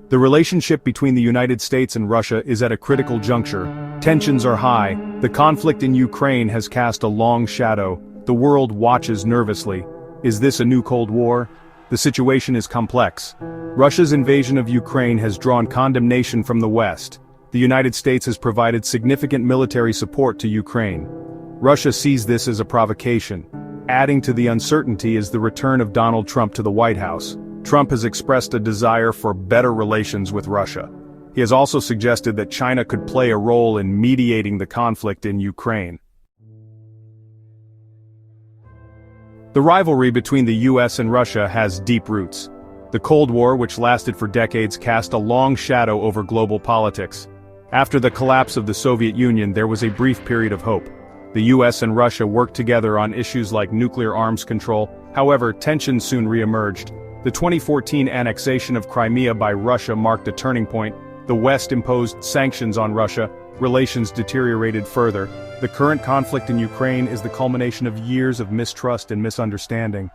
The relationship between the United States and Russia is at a critical juncture. Tensions are high. The conflict in Ukraine has cast a long shadow. The world watches nervously. Is this a new Cold War? The situation is complex. Russia's invasion of Ukraine has drawn condemnation from the West. The United States has provided significant military support to Ukraine. Russia sees this as a provocation. Adding to the uncertainty is the return of Donald Trump to the White House. Trump has expressed a desire for better relations with Russia. He has also suggested that China could play a role in mediating the conflict in Ukraine. The rivalry between the US and Russia has deep roots. The Cold War, which lasted for decades, cast a long shadow over global politics. After the collapse of the Soviet Union, there was a brief period of hope. The US and Russia worked together on issues like nuclear arms control. However, tensions soon re-emerged. The 2014 annexation of Crimea by Russia marked a turning point. The West imposed sanctions on Russia. Relations deteriorated further. The current conflict in Ukraine is the culmination of years of mistrust and misunderstanding.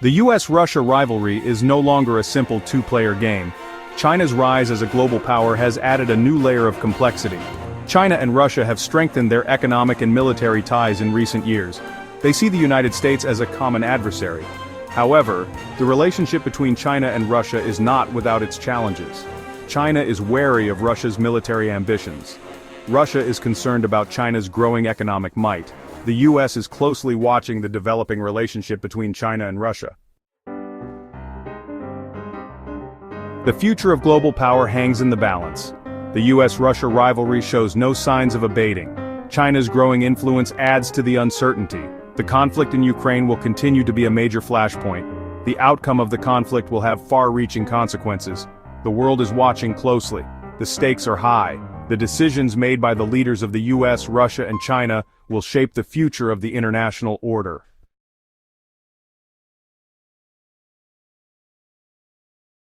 The US-Russia rivalry is no longer a simple two-player game. China's rise as a global power has added a new layer of complexity. China and Russia have strengthened their economic and military ties in recent years. They see the United States as a common adversary. However, the relationship between China and Russia is not without its challenges. China is wary of Russia's military ambitions. Russia is concerned about China's growing economic might. The US is closely watching the developing relationship between China and Russia. The future of global power hangs in the balance. The US-Russia rivalry shows no signs of abating. China's growing influence adds to the uncertainty. The conflict in Ukraine will continue to be a major flashpoint. The outcome of the conflict will have far-reaching consequences. The world is watching closely. The stakes are high. The decisions made by the leaders of the US, Russia, and China will shape the future of the international order.